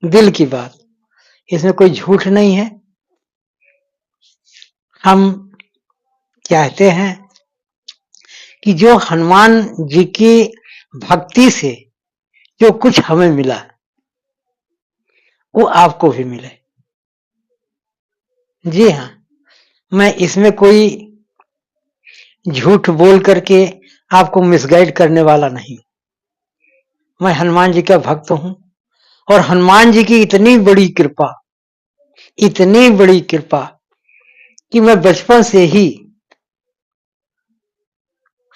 दिल की बात, इसमें कोई झूठ नहीं है। हम कहते हैं कि जो हनुमान जी की भक्ति से जो कुछ हमें मिला वो आपको भी मिले। जी हाँ, मैं इसमें कोई झूठ बोल करके आपको मिसगाइड करने वाला नहीं। मैं हनुमान जी का भक्त हूं और हनुमान जी की इतनी बड़ी कृपा, इतनी बड़ी कृपा कि मैं बचपन से ही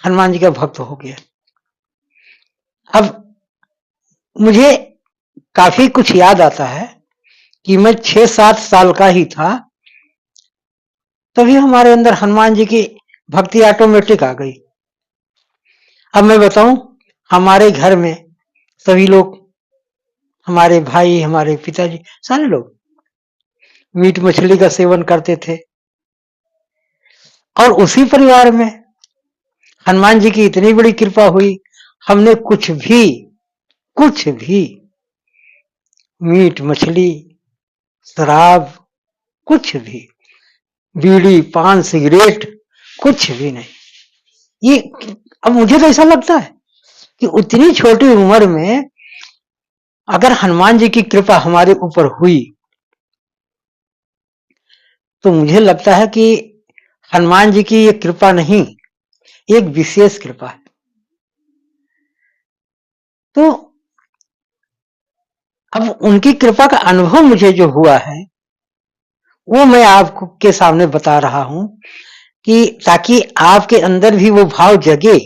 हनुमान जी का भक्त हो गया। अब मुझे काफी कुछ याद आता है कि मैं 6-7 साल का ही था, तभी हमारे अंदर हनुमान जी की भक्ति ऑटोमेटिक आ गई। अब मैं बताऊं, हमारे घर में सभी लोग, हमारे भाई, हमारे पिताजी, सारे लोग मीट मछली का सेवन करते थे और उसी परिवार में हनुमान जी की इतनी बड़ी कृपा हुई, हमने कुछ भी मीट मछली, शराब, कुछ भी, बीड़ी पान सिगरेट, कुछ भी नहीं। ये अब मुझे तो ऐसा लगता है कि उतनी छोटी उम्र में अगर हनुमान जी की कृपा हमारे ऊपर हुई तो मुझे लगता है कि हनुमान जी की ये कृपा नहीं, एक विशेष कृपा है। तो अब उनकी कृपा का अनुभव मुझे जो हुआ है वो मैं आपके सामने बता रहा हूं कि ताकि आपके अंदर भी वो भाव जगे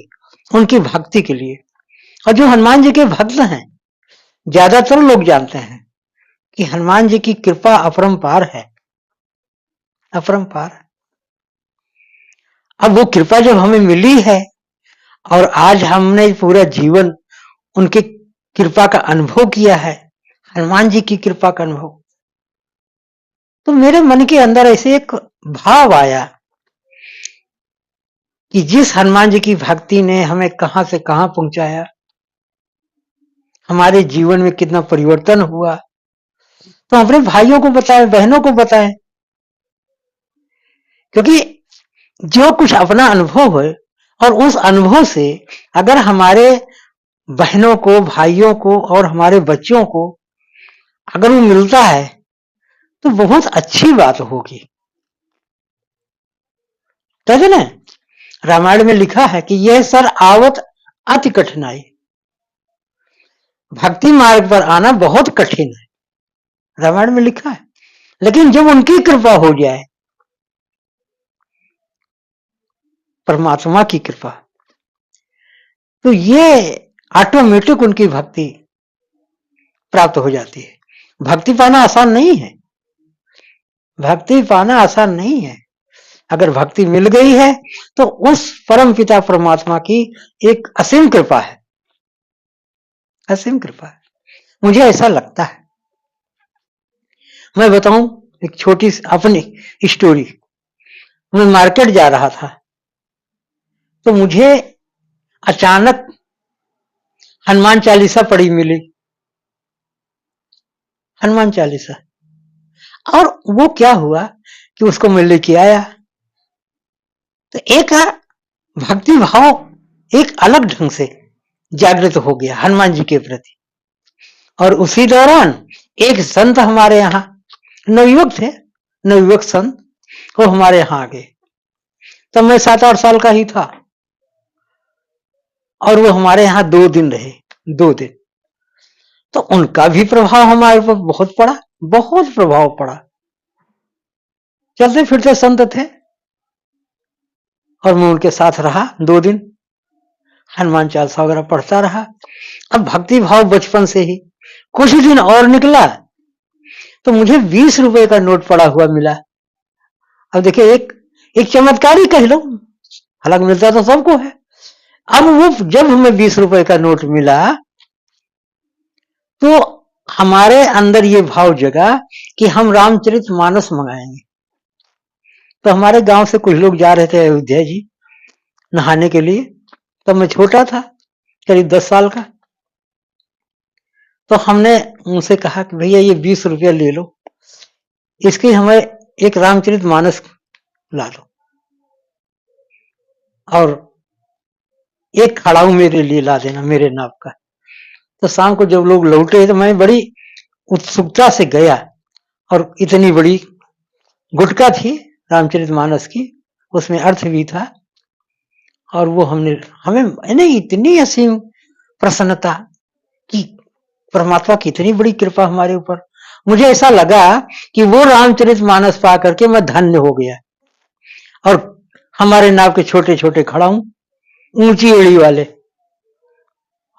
उनकी भक्ति के लिए। और जो हनुमान जी के भक्त हैं, ज्यादातर लोग जानते हैं कि हनुमान जी की कृपा अपरंपार है, अपरंपार। अब वो कृपा जब हमें मिली है और आज हमने पूरा जीवन उनकी कृपा का अनुभव किया है, हनुमान जी की कृपा का अनुभव, तो मेरे मन के अंदर ऐसे एक भाव आया कि जिस हनुमान जी की भक्ति ने हमें कहां से कहां पहुंचाया, हमारे जीवन में कितना परिवर्तन हुआ, तो अपने भाइयों को बताएं, बहनों को बताएं। क्योंकि जो कुछ अपना अनुभव है और उस अनुभव से अगर हमारे बहनों को, भाइयों को और हमारे बच्चों को अगर वो मिलता है तो बहुत अच्छी बात होगी। कहते ना, रामायण में लिखा है कि यह सर आवत अति कठिनाई, भक्ति मार्ग पर आना बहुत कठिन है, रामायण में लिखा है। लेकिन जब उनकी कृपा हो जाए, परमात्मा की कृपा, तो ये ऑटोमेटिक उनकी भक्ति प्राप्त हो जाती है। भक्ति पाना आसान नहीं है, भक्ति पाना आसान नहीं है। अगर भक्ति मिल गई है तो उस परम पिता परमात्मा की एक असीम कृपा है, असीम कृपा है। मुझे ऐसा लगता है। मैं बताऊं एक छोटी अपनी स्टोरी। मैं मार्केट जा रहा था तो मुझे अचानक हनुमान चालीसा पड़ी मिली, हनुमान चालीसा। और वो क्या हुआ कि उसको मैं लेके आया तो एक भक्ति भाव एक अलग ढंग से जागृत हो गया हनुमान जी के प्रति। और उसी दौरान एक संत हमारे यहाँ, नवयुवक थे, नवयुवक संत, वो हमारे यहाँ आ गए। तब मैं 7-8 साल का ही था और वो हमारे यहाँ 2 दिन रहे, 2 दिन। तो उनका भी प्रभाव हमारे ऊपर बहुत पड़ा, बहुत प्रभाव पड़ा। चलते फिरते संत थे और मैं उनके साथ रहा 2 दिन, हनुमान चालीसा वगैरह पढ़ता रहा। अब भक्ति भाव बचपन से ही। कुछ दिन और निकला तो मुझे 20 रुपए का नोट पड़ा हुआ मिला। अब देखिए, एक चमत्कार ही कह लो, हालांकि मिलता तो सबको है। अब वो जब हमें 20 रुपए का नोट मिला तो हमारे अंदर ये भाव जगा कि हम रामचरितमानस मंगाएंगे। तो हमारे गांव से कुछ लोग जा रहे थे अयोध्या जी नहाने के लिए। तब मैं छोटा था, करीब 10 साल का। तो हमने उनसे कहा कि भैया ये 20 रुपया ले लो, इसकी हमें एक रामचरितमानस ला दो और एक खड़ाऊ मेरे लिए ला देना मेरे नाप का। तो शाम को जब लोग लौटे तो मैं बड़ी उत्सुकता से गया और इतनी बड़ी गुटका थी रामचरितमानस की, उसमें अर्थ भी था। और वो हमें इतनी असीम प्रसन्नता कि परमात्मा की इतनी बड़ी कृपा हमारे ऊपर। मुझे ऐसा लगा कि वो रामचरितमानस पा करके मैं धन्य हो गया। और हमारे नाव के छोटे छोटे खड़ाऊ, ऊंची एड़ी वाले,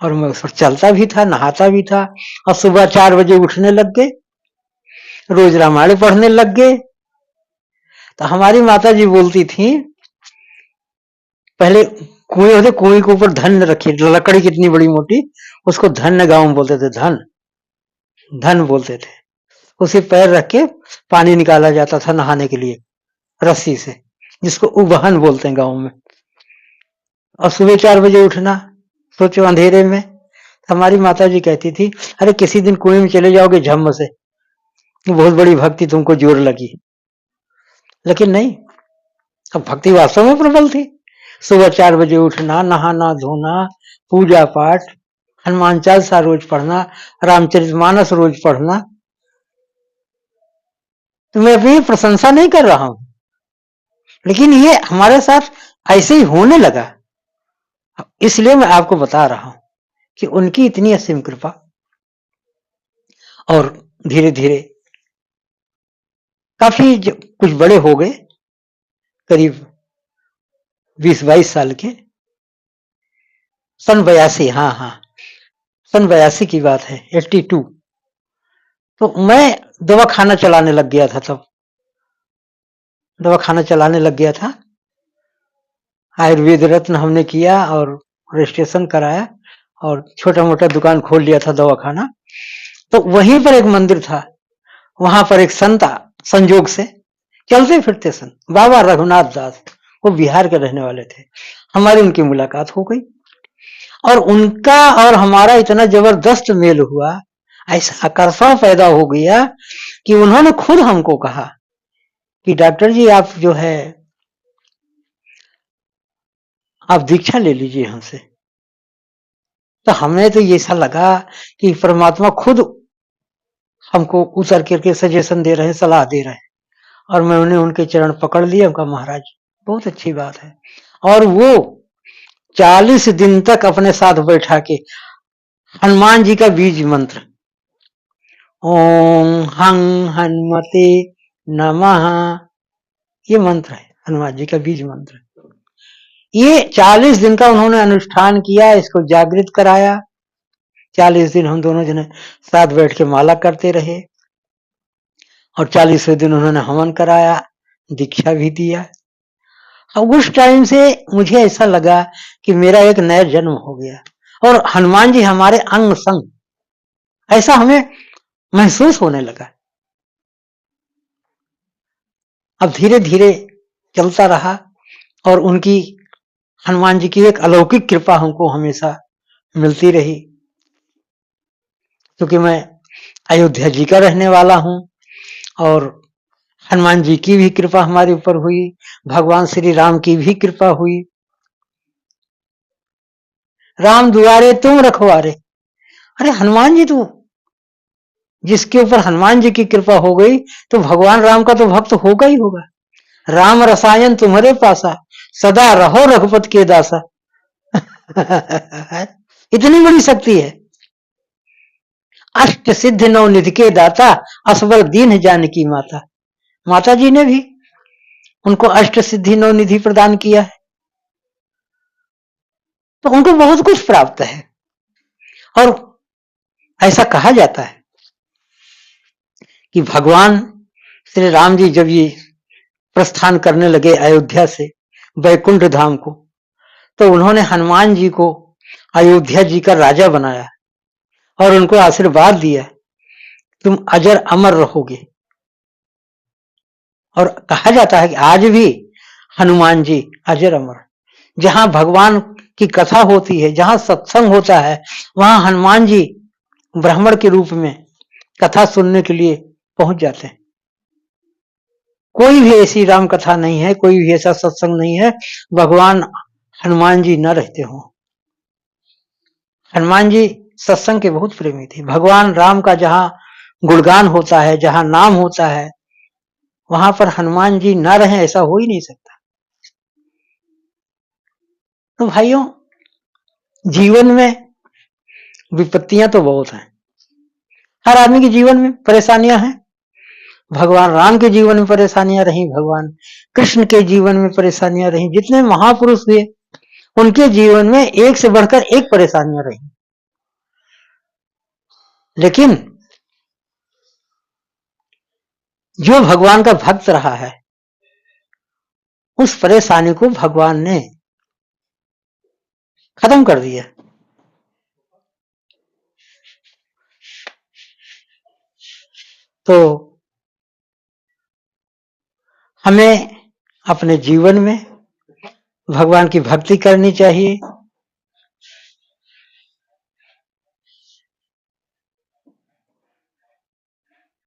और मैं उस पर चलता भी था, नहाता भी था। और सुबह 4 बजे उठने लग गए, रोज रामायण पढ़ने लग गए। तो हमारी माता जी बोलती थी, पहले कुएं होते, कुएं के ऊपर धन रखी, लकड़ी कितनी बड़ी मोटी, उसको धन गांव में बोलते थे, धन धन बोलते थे। उसे पैर रख के पानी निकाला जाता था नहाने के लिए रस्सी से, जिसको उबहन बोलते हैं गांव में। और सुबह 4 बजे उठना, सोचो अंधेरे में। हमारी माता जी कहती थी, अरे किसी दिन कुएं में चले जाओगे झम्म से, बहुत बड़ी भक्ति तुमको जोर लगी। लेकिन नहीं, अब भक्ति वास्तव में प्रबल थी। सुबह 4 बजे उठना, नहाना धोना, पूजा पाठ, हनुमान चालीसा रोज पढ़ना, रामचरितमानस रोज पढ़ना। तो मैं अपनी प्रशंसा नहीं कर रहा हूं, लेकिन ये हमारे साथ ऐसे ही होने लगा, इसलिए मैं आपको बता रहा हूं कि उनकी इतनी असीम कृपा। और धीरे धीरे काफी कुछ बड़े हो गए, करीब 20-22 साल के। सन 82, हाँ, सन 82 की बात है, 82। तो मैं दवा खाना चलाने लग गया था, तब दवा खाना चलाने लग गया था। आयुर्वेद रत्न हमने किया और रजिस्ट्रेशन कराया और छोटा मोटा दुकान खोल लिया था दवा खाना। तो वहीं पर एक मंदिर था, वहां पर एक संत संजोग से चलते फिरते संत बाबा रघुनाथ दास, वो बिहार के रहने वाले थे। हमारी उनकी मुलाकात हो गई और उनका और हमारा इतना जबरदस्त मेल हुआ, ऐसा आकर्षण पैदा हो गया कि उन्होंने खुद हमको कहा कि डॉक्टर जी आप जो है आप दीक्षा ले लीजिए हमसे। तो हमें तो ये ऐसा लगा कि परमात्मा खुद हमको उतर करके सजेशन दे रहे हैं, सलाह दे रहे हैं। और मैं उन्हें उनके चरण पकड़ लिए, उनका महाराज बहुत अच्छी बात है। और वो 40 दिन तक अपने साथ बैठा के हनुमान जी का बीज मंत्र, ओम हं हनुमते नमः, ये मंत्र है हनुमान जी का बीज मंत्र। ये 40 दिन का उन्होंने अनुष्ठान किया, इसको जागृत कराया। 40 दिन हम दोनों जने साथ बैठ के माला करते रहे और 40वें दिन उन्होंने हवन कराया, दीक्षा भी दिया। अब उस टाइम से मुझे ऐसा लगा कि मेरा एक नया जन्म हो गया और हनुमान जी हमारे अंग संग, ऐसा हमें महसूस होने लगा। अब धीरे धीरे चलता रहा और उनकी, हनुमान जी की एक अलौकिक कृपा हमको हमेशा मिलती रही। क्योंकि मैं अयोध्या जी का रहने वाला हूं और हनुमान जी की भी कृपा हमारे ऊपर हुई, भगवान श्री राम की भी कृपा हुई। राम दुआरे तुम रखवारे, अरे हनुमान जी, तो जिसके ऊपर हनुमान जी की कृपा हो गई तो भगवान राम का तो भक्त होगा ही होगा। राम रसायन तुम्हारे पासा, सदा रहो रघुपत के दासा। इतनी बड़ी शक्ति है। अष्ट सिद्ध नौ निधि के दाता, असबर दीन जानकी माता। माता जी ने भी उनको अष्ट सिद्धि नौ निधि प्रदान किया है, तो उनको बहुत कुछ प्राप्त है। और ऐसा कहा जाता है कि भगवान श्री राम जी जब ये प्रस्थान करने लगे अयोध्या से वैकुंठ धाम को, तो उन्होंने हनुमान जी को अयोध्या जी का राजा बनाया और उनको आशीर्वाद दिया, तुम अजर अमर रहोगे। और कहा जाता है कि आज भी हनुमान जी अजर अमर, जहां भगवान की कथा होती है, जहां सत्संग होता है, वहां हनुमान जी ब्राह्मण के रूप में कथा सुनने के लिए पहुंच जाते हैं। कोई भी ऐसी राम कथा नहीं है, कोई भी ऐसा सत्संग नहीं है भगवान हनुमान जी न रहते हों। हनुमान जी सत्संग के बहुत प्रेमी थे। भगवान राम का जहां गुणगान होता है, जहां नाम होता है, वहां पर हनुमान जी न रहे ऐसा हो ही नहीं सकता। तो भाइयों, जीवन में विपत्तियां तो बहुत हैं, हर आदमी के जीवन में परेशानियां हैं। भगवान राम के जीवन में परेशानियां रही, भगवान कृष्ण के जीवन में परेशानियां रही, जितने महापुरुष हुए उनके जीवन में एक से बढ़कर एक परेशानियां रही। लेकिन जो भगवान का भक्त रहा है, उस परेशानी को भगवान ने खत्म कर दिया। तो हमें अपने जीवन में भगवान की भक्ति करनी चाहिए।